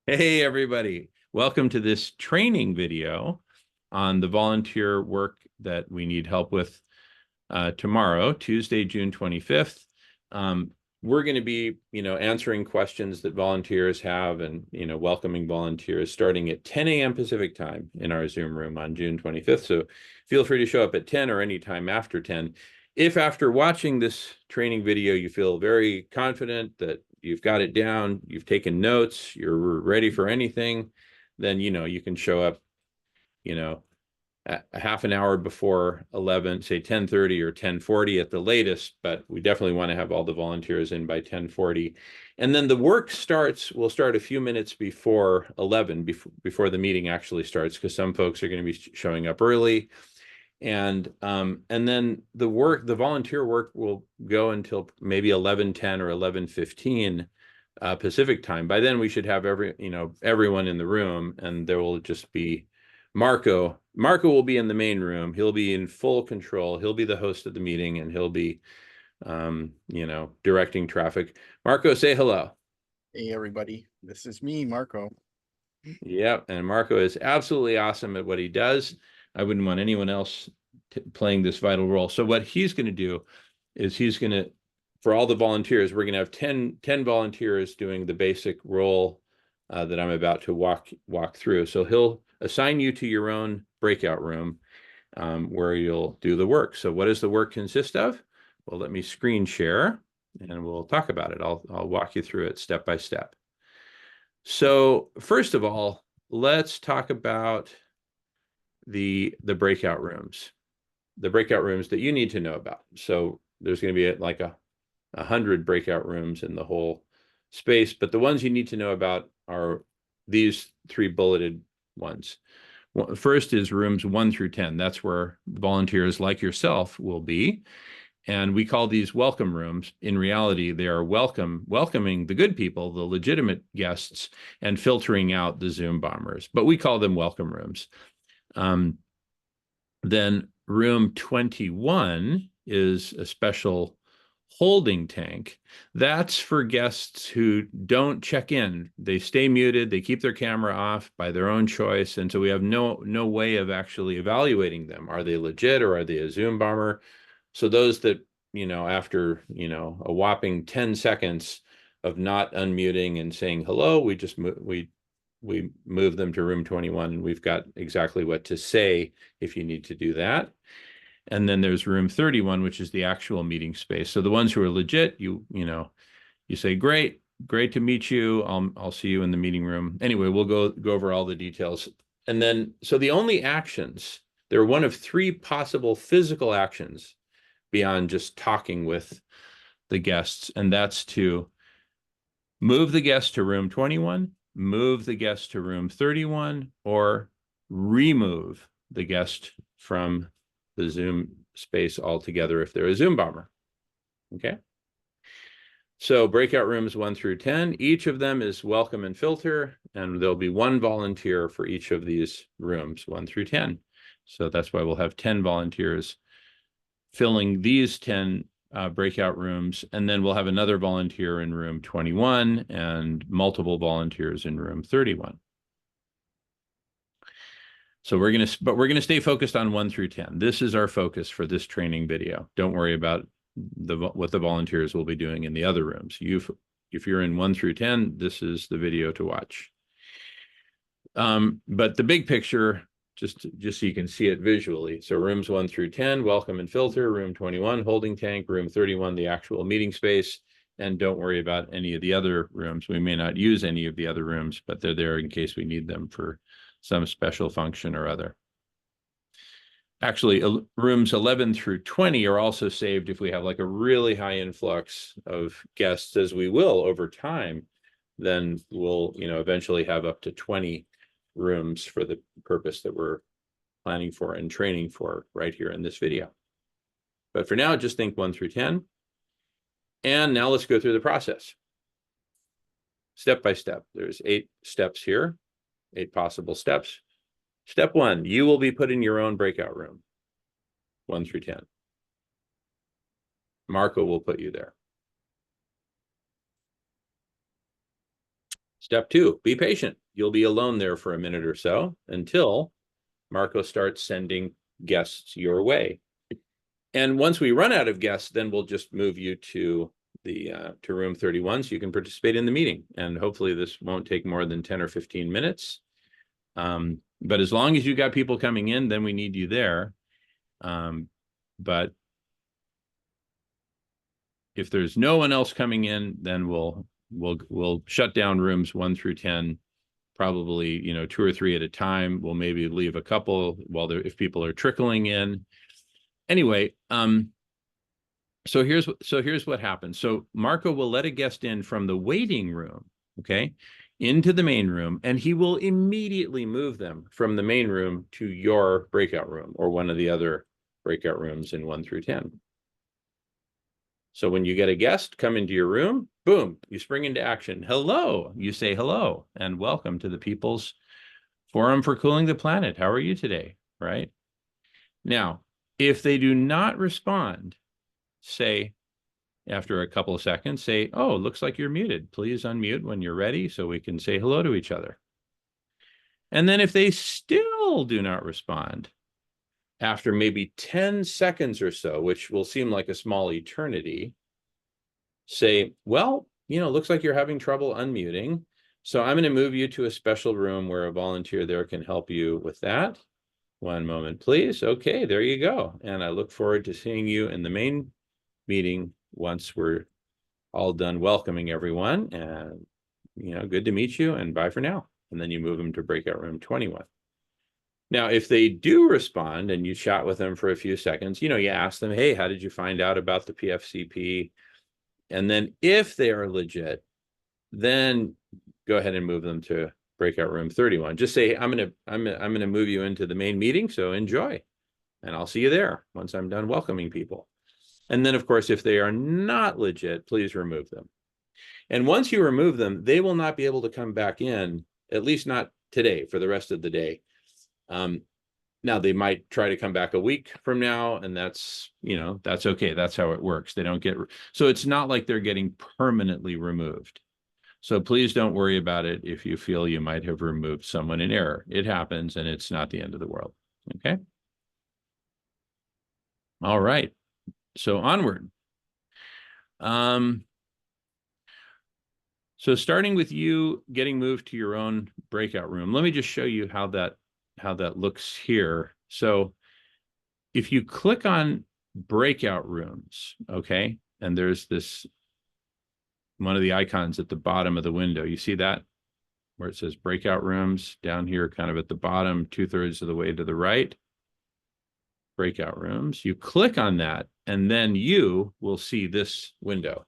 Hey, everybody. Welcome to this training video on the volunteer work that we need help with tomorrow, Tuesday, June 25th. We're going to be, answering questions that volunteers have and, welcoming volunteers starting at 10 a.m. Pacific time in our Zoom room on June 25th. So feel free to show up at 10 or any time after 10. If after watching this training video, you feel very confident that you've got it down, you've taken notes, you're ready for anything, then, you can show up, a half an hour before 11, say 10:30 or 10:40 at the latest, but we definitely want to have all the volunteers in by 10:40. And then the work will start a few minutes before 11, before the meeting actually starts, because some folks are going to be showing up early. And then the volunteer work will go until maybe 11:10 or 11:15 Pacific time. By then we should have everyone in the room, and there will just be Marco. Marco will be in the main room. He'll be in full control. He'll be the host of the meeting, and he'll be directing traffic. Marco, say hello. Hey everybody, this is me, Marco. Yep, and Marco is absolutely awesome at what he does. I wouldn't want anyone else playing this vital role. So what he's going to do is for all the volunteers, we're going to have 10 volunteers doing the basic role that I'm about to walk through. So he'll assign you to your own breakout room where you'll do the work. So what does the work consist of? Well, let me screen share and we'll talk about it. I'll walk you through it step by step. So first of all, let's talk about the breakout rooms, the breakout rooms that you need to know about. So there's going to be like 100 breakout rooms in the whole space, but the ones you need to know about are these three bulleted ones. First is rooms 1 through 10. That's where volunteers like yourself will be. And we call these welcome rooms. In reality, they are welcoming the good people, the legitimate guests, and filtering out the Zoom bombers. But we call them welcome rooms. Then room 21 is a special holding tank. That's for guests who don't check in. They stay muted, they keep their camera off by their own choice, and so we have no way of actually evaluating them. Are they legit or are they a Zoom bomber? So those that, after, a whopping 10 seconds of not unmuting and saying hello, we move them to room 21, and we've got exactly what to say if you need to do that. And then there's room 31, which is the actual meeting space. So the ones who are legit, you say, great to meet you. I'll see you in the meeting room. Anyway, we'll go over all the details. And then, so the only actions, there are one of three possible physical actions beyond just talking with the guests, and that's to move the guest to room 21, move the guest to room 31, or remove the guest from the Zoom space altogether if they're a Zoom bomber. Okay. So breakout rooms 1 through 10, each of them is welcome and filter, and there'll be one volunteer for each of these rooms, 1 through 10. So that's why we'll have 10 volunteers filling these 10 breakout rooms, and then we'll have another volunteer in room 21 and multiple volunteers in room 31. So we're gonna stay focused on 1 through 10. This is our focus for this training video. Don't worry about what the volunteers will be doing in the other rooms. If you're in 1 through 10, this is the video to watch. But the big picture, just so you can see it visually. So rooms 1 through 10, welcome and filter. Room 21, holding tank. Room 31, the actual meeting space. And don't worry about any of the other rooms. We may not use any of the other rooms, but they're there in case we need them for some special function or other. Actually, rooms 11 through 20 are also saved if we have like a really high influx of guests, as we will over time. Then we'll, eventually have up to 20 rooms for the purpose that we're planning for and training for right here in this video. But for now, just think 1 through 10. And now let's go through the process. Step by step. There's 8 steps here, 8 possible steps. Step 1, you will be put in your own breakout room, 1 through 10. Marco will put you there. Step 2, be patient. You'll be alone there for a minute or so until Marco starts sending guests your way. And once we run out of guests, then we'll just move you to the to room 31 so you can participate in the meeting. And hopefully this won't take more than 10 or 15 minutes. But as long as you got people coming in, then we need you there. But if there's no one else coming in, then we'll shut down rooms 1 through 10, probably 2 or 3 at a time. We'll maybe leave a couple while if people are trickling in. Anyway, so here's what happens. So Marco will let a guest in from the waiting room, okay, into the main room, and he will immediately move them from the main room to your breakout room or one of the other breakout rooms in 1 through 10. So when you get a guest come into your room, boom, you spring into action. Hello, you say hello and welcome to the People's Forum for Cooling the Planet. How are you today, right? Now, if they do not respond, say, after a couple of seconds, say, oh, looks like you're muted. Please unmute when you're ready so we can say hello to each other. And then if they still do not respond, after maybe 10 seconds or so, which will seem like a small eternity, say, well, looks like you're having trouble unmuting. So I'm going to move you to a special room where a volunteer there can help you with that. One moment, please. Okay, there you go. And I look forward to seeing you in the main meeting once we're all done welcoming everyone. And, good to meet you and bye for now. And then you move them to breakout room 21. Now, if they do respond and you chat with them for a few seconds, you ask them, hey, how did you find out about the PFCP? And then if they are legit, then go ahead and move them to breakout room 31. Just say, I'm gonna move you into the main meeting, so enjoy. And I'll see you there once I'm done welcoming people. And then, of course, if they are not legit, please remove them. And once you remove them, they will not be able to come back in, at least not today, for the rest of the day. Now they might try to come back a week from now, and that's okay. That's how it works. They don't get, so it's not like they're getting permanently removed. So please don't worry about it if you feel you might have removed someone in error. It happens, and it's not the end of the world. Okay. All right. So onward. So starting with you getting moved to your own breakout room, let me just show you how that looks here. So if you click on breakout rooms, okay, and there's this one of the icons at the bottom of the window. You see that where it says breakout rooms down here, kind of at the bottom, 2/3 of the way to the right. Breakout rooms. You click on that, and then you will see this window.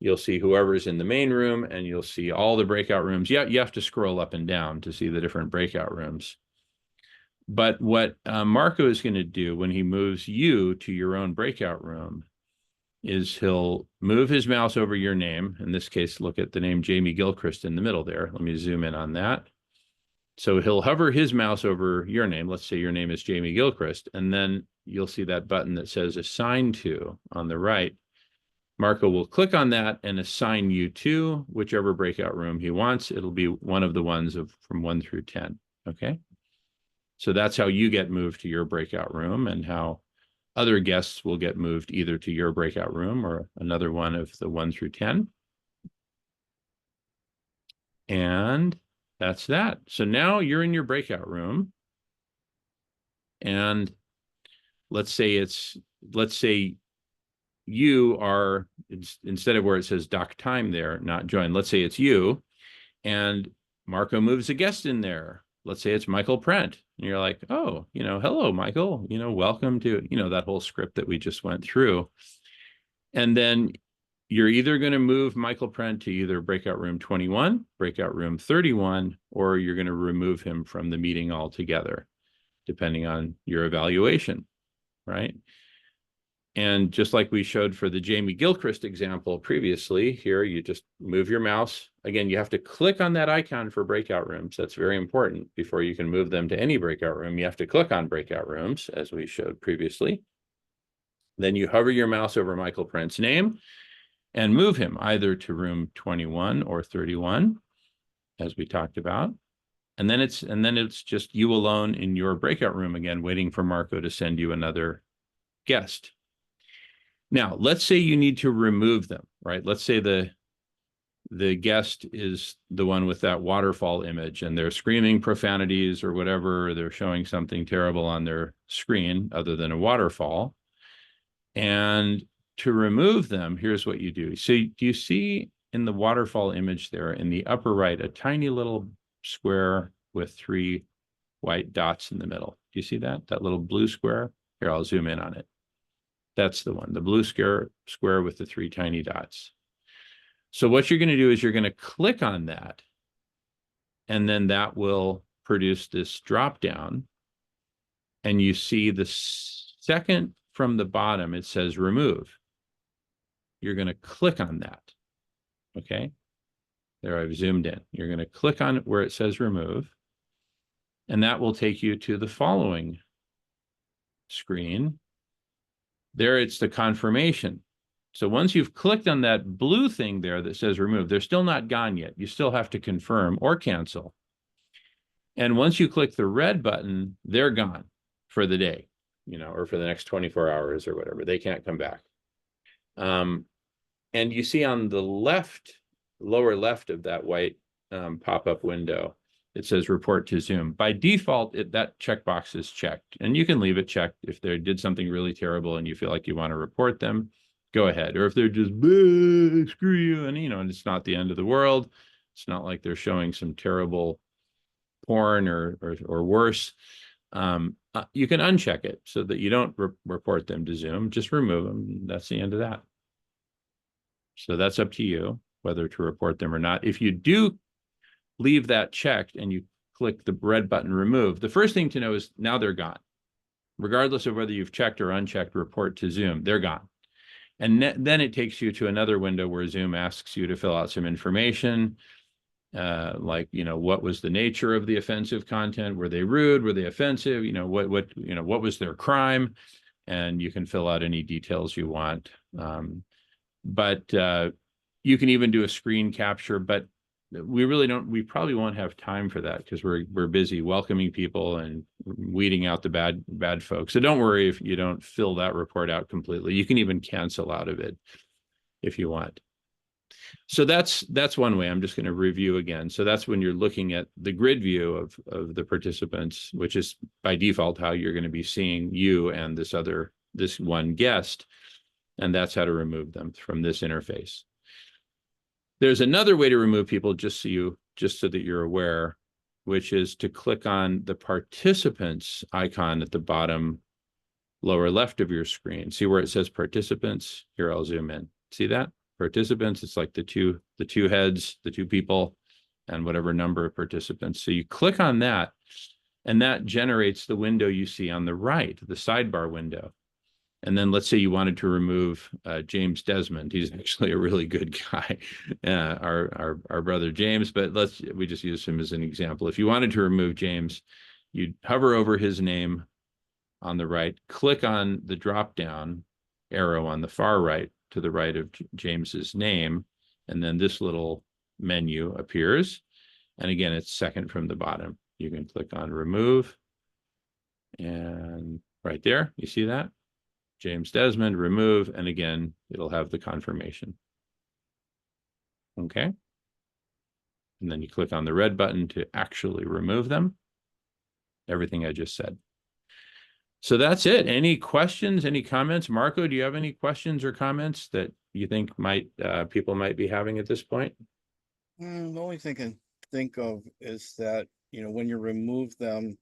You'll see whoever's in the main room, and you'll see all the breakout rooms. Yeah, you have to scroll up and down to see the different breakout rooms. But what Marco is going to do when he moves you to your own breakout room is he'll move his mouse over your name. In this case, look at the name Jamie Gilchrist in the middle there. Let me zoom in on that. So he'll hover his mouse over your name. Let's say your name is Jamie Gilchrist, and then you'll see that button that says assign to on the right. Marco will click on that and assign you to whichever breakout room he wants. It'll be one of the ones from 1 through 10. Okay. So that's how you get moved to your breakout room, and how other guests will get moved either to your breakout room or another one of the 1 through 10. And that's that. So now you're in your breakout room, and let's say you are, instead of where it says doc time there, not join, let's say it's you, and Marco moves a guest in there. Let's say it's Michael Prent. And you're like, oh, hello, Michael, welcome to, that whole script that we just went through. And then you're either going to move Michael Prent to either breakout room 21, breakout room 31, or you're going to remove him from the meeting altogether, depending on your evaluation, right? And just like we showed for the Jamie Gilchrist example previously, here you just move your mouse. Again, you have to click on that icon for breakout rooms. That's very important. Before you can move them to any breakout room, you have to click on breakout rooms, as we showed previously. Then you hover your mouse over Michael Prent's name and move him either to room 21 or 31. as we talked about. And then it's just you alone in your breakout room again, waiting for Marco to send you another guest. Now, let's say you need to remove them, right? Let's say the guest is the one with that waterfall image and they're screaming profanities or whatever, or they're showing something terrible on their screen other than a waterfall. And to remove them, here's what you do. So do you see in the waterfall image there in the upper right, a tiny little square with 3 white dots in the middle? Do you see that? That little blue square? Here, I'll zoom in on it. That's the one, the blue square with the 3 tiny dots. So what you're going to do is you're going to click on that, and then that will produce this drop down. And you see the second from the bottom, it says remove. You're going to click on that. Okay. There, I've zoomed in. You're going to click on where it says remove, and that will take you to the following screen. There, it's the confirmation. So once you've clicked on that blue thing there that says remove, they're still not gone yet. You still have to confirm or cancel. And once you click the red button, they're gone for the day, or for the next 24 hours or whatever. They can't come back. And you see on the lower left of that white pop-up window, it says report to Zoom. By default, that checkbox is checked, and you can leave it checked. If they did something really terrible and you feel like you want to report them, go ahead. Or if they're just screw you, and and it's not the end of the world. It's not like they're showing some terrible porn or worse. You can uncheck it so that you don't report them to Zoom. Just remove them. That's the end of that. So that's up to you whether to report them or not. If you do leave that checked and you click the red button remove, the first thing to know is now they're gone. Regardless of whether you've checked or unchecked report to Zoom, they're gone. And then it takes you to another window where Zoom asks you to fill out some information, like, what was the nature of the offensive content? Were they rude? Were they offensive? What was their crime? And you can fill out any details you want. But you can even do a screen capture, but we probably won't have time for that because we're busy welcoming people and weeding out the bad folks. So don't worry if you don't fill that report out completely. You can even cancel out of it if you want. So that's one way. I'm just going to review again. So that's when you're looking at the grid view of the participants, which is by default how you're going to be seeing you and this one guest. And that's how to remove them from this interface. There's another way to remove people just so that you're aware, which is to click on the participants icon at the bottom lower left of your screen. See where it says participants? Here, I'll zoom in. See that? Participants, it's like the two heads, the 2 people, and whatever number of participants. So you click on that, and that generates the window you see on the right, the sidebar window. And then let's say you wanted to remove James Desmond. He's actually a really good guy, our brother James, but we just use him as an example. If you wanted to remove James, you'd hover over his name on the right, click on the drop-down arrow on the far right to the right of James's name, and then this little menu appears. And again, it's second from the bottom. You can click on remove, and right there, you see that? James Desmond, remove, and again, it'll have the confirmation. Okay. And then you click on the red button to actually remove them. Everything I just said. So that's it. Any questions, any comments? Marco, do you have any questions or comments that you think people might be having at this point? The only thing I can think of is that, when you remove them,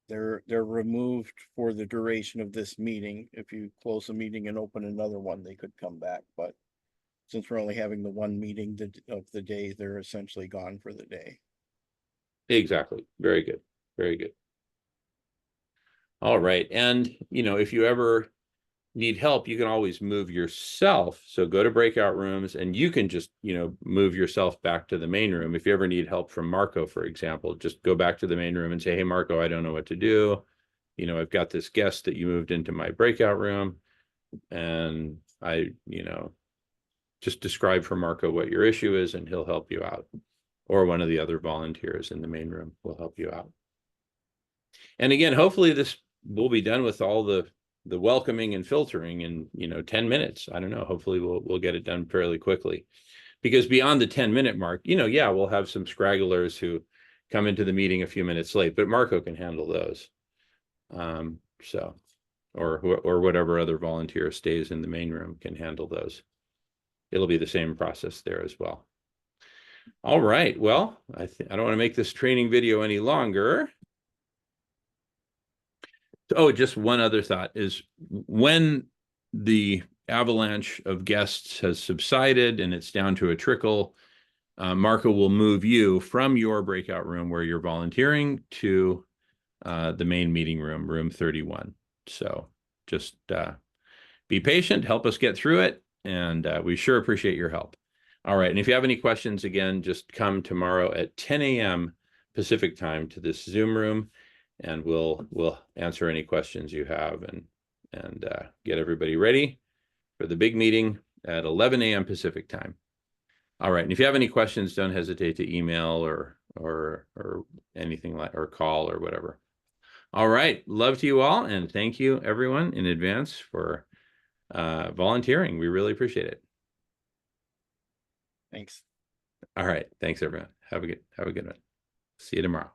they're removed for the duration of this meeting. If you close the meeting and open another one, they could come back. But since we're only having the one meeting of the day, they're essentially gone for the day. Exactly. Very good. Very good. All right. And, if you ever need help, you can always move yourself. So go to breakout rooms and you can just, move yourself back to the main room. If you ever need help from Marco, for example, just go back to the main room and say, hey, Marco, I don't know what to do. I've got this guest that you moved into my breakout room, and I, just describe for Marco what your issue is and he'll help you out. or one of the other volunteers in the main room will help you out. And again, hopefully this will be done with all the welcoming and filtering in 10 minutes. I don't know. Hopefully we'll get it done fairly quickly, because beyond the 10-minute mark, yeah, we'll have some scragglers who come into the meeting a few minutes late, but Marco can handle those. So, or whatever other volunteer stays in the main room can handle those. It'll be the same process there as well. All right. Well, I don't want to make this training video any longer. Oh, just one other thought is, when the avalanche of guests has subsided and it's down to a trickle, Marco will move you from your breakout room where you're volunteering to the main meeting room, room 31. So just be patient, help us get through it, and we sure appreciate your help. All right, and if you have any questions, again, just come tomorrow at 10 a.m. Pacific time to this Zoom room, and we'll answer any questions you have and get everybody ready for the big meeting at 11 a.m. Pacific time. All right, and if you have any questions, don't hesitate to email or anything like, or call or whatever. All right, love to you all, and thank you everyone in advance for volunteering. We really appreciate it. Thanks. All right, thanks everyone. Have a good one. See you tomorrow.